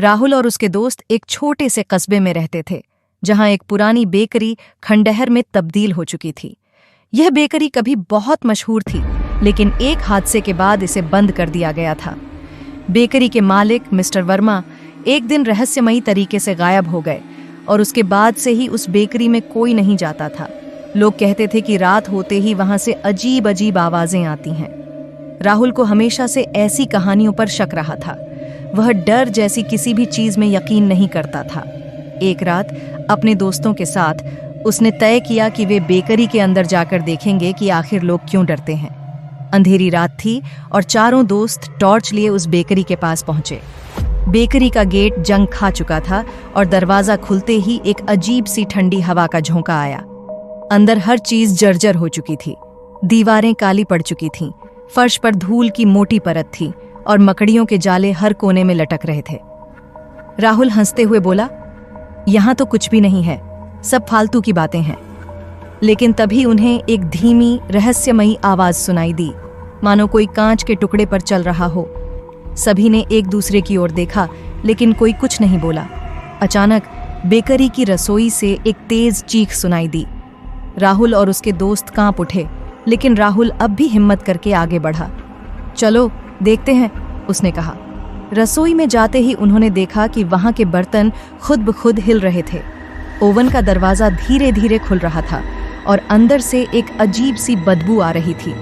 राहुल और उसके दोस्त एक छोटे से कस्बे में रहते थे, जहां एक पुरानी बेकरी खंडहर में तब्दील हो चुकी थी। यह बेकरी कभी बहुत मशहूर थी, लेकिन एक हादसे के बाद इसे बंद कर दिया गया था। बेकरी के मालिक मिस्टर वर्मा एक दिन रहस्यमयी तरीके से गायब हो गए और उसके बाद से ही उस बेकरी में कोई नहीं जाता था। लोग कहते थे कि रात होते ही वहां से अजीब अजीब आवाजें आती हैं। राहुल को हमेशा से ऐसी कहानियों पर शक रहा था। वह डर जैसी किसी भी चीज में यकीन नहीं करता था। एक रात अपने दोस्तों के साथ उसने तय किया कि वे बेकरी के अंदर जाकर देखेंगे कि आखिर लोग क्यों डरते हैं। अंधेरी रात थी और चारों दोस्त टॉर्च लिए उस बेकरी के पास पहुंचे। बेकरी का गेट जंग खा चुका था और दरवाजा खुलते ही एक अजीब सी ठंडी हवा का झोंका आया। अंदर हर चीज जर्जर हो चुकी थी। दीवारें काली पड़ चुकी थीं, फर्श पर धूल की मोटी परत थी और मकड़ियों के जाले हर कोने में लटक रहे थे। राहुल हंसते हुए बोला, यहां तो कुछ भी नहीं है, सब फालतू की बातें हैं। लेकिन तभी उन्हें एक धीमी रहस्यमयी आवाज सुनाई दी, मानो कोई कांच के टुकड़े पर चल रहा हो। सभी ने एक दूसरे की ओर देखा, लेकिन कोई कुछ नहीं बोला। अचानक बेकरी की रसोई से एक तेज चीख सुनाई दी। राहुल और उसके दोस्त कांप उठे, लेकिन राहुल अब भी हिम्मत करके आगे बढ़ा। चलो देखते हैं, उसने कहा। रसोई में जाते ही उन्होंने देखा कि वहां के बर्तन खुद ब खुद हिल रहे थे। ओवन का दरवाजा धीरे धीरे खुल रहा था और अंदर से एक अजीब सी बदबू आ रही थी।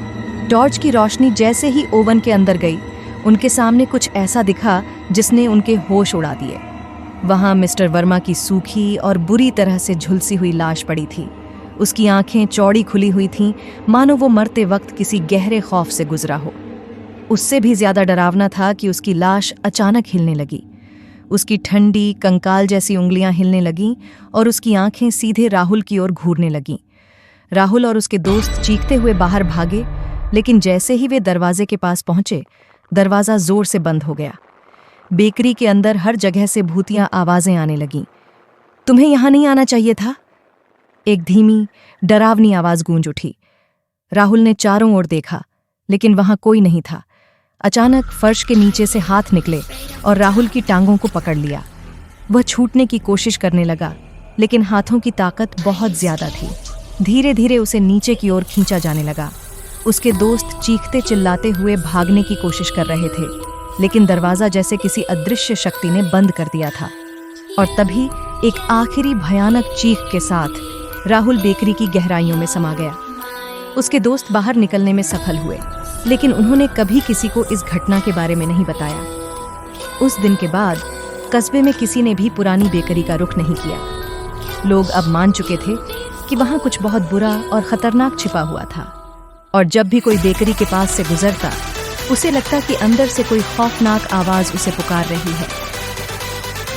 टॉर्च की रोशनी जैसे ही ओवन के अंदर गई, उनके सामने कुछ ऐसा दिखा जिसने उनके होश उड़ा दिए। वहां मिस्टर वर्मा की सूखी और बुरी तरह से झुलसी हुई लाश पड़ी थी। उसकी आंखें चौड़ी खुली हुई थीं, मानो वो मरते वक्त किसी गहरे खौफ से गुजरा हो। उससे भी ज्यादा डरावना था कि उसकी लाश अचानक हिलने लगी। उसकी ठंडी कंकाल जैसी उंगलियां हिलने लगीं और उसकी आंखें सीधे राहुल की ओर घूरने लगीं। राहुल और उसके दोस्त चीखते हुए बाहर भागे, लेकिन जैसे ही वे दरवाजे के पास पहुंचे, दरवाजा जोर से बंद हो गया। बेकरी के अंदर हर जगह से भूतियां आवाजें आने लगीं। तुम्हें यहां नहीं आना चाहिए था, एक धीमी डरावनी आवाज गूंज उठी। राहुल ने चारों ओर देखा, लेकिन वहां कोई नहीं था। अचानक फर्श के नीचे से हाथ निकले और राहुल की टांगों को पकड़ लिया। वह छूटने की कोशिश करने लगा, लेकिन हाथों की ताकत बहुत ज्यादा थी। धीरे धीरे उसे नीचे की ओर खींचा जाने लगा। उसके दोस्त चीखते चिल्लाते हुए भागने की कोशिश कर रहे थे, लेकिन दरवाजा जैसे किसी अदृश्य शक्ति ने बंद कर दिया था। और तभी एक आखिरी भयानक चीख के साथ राहुल बेकरी की गहराइयों में समा गया। उसके दोस्त बाहर निकलने में सफल हुए, लेकिन उन्होंने कभी किसी को इस घटना के बारे में नहीं बताया। उस दिन के बाद कस्बे में किसी ने भी पुरानी बेकरी का रुख नहीं किया। लोग अब मान चुके थे कि वहां कुछ बहुत बुरा और खतरनाक छिपा हुआ था, और जब भी कोई बेकरी के पास से गुजरता, उसे लगता कि अंदर से कोई खौफनाक आवाज उसे पुकार रही है।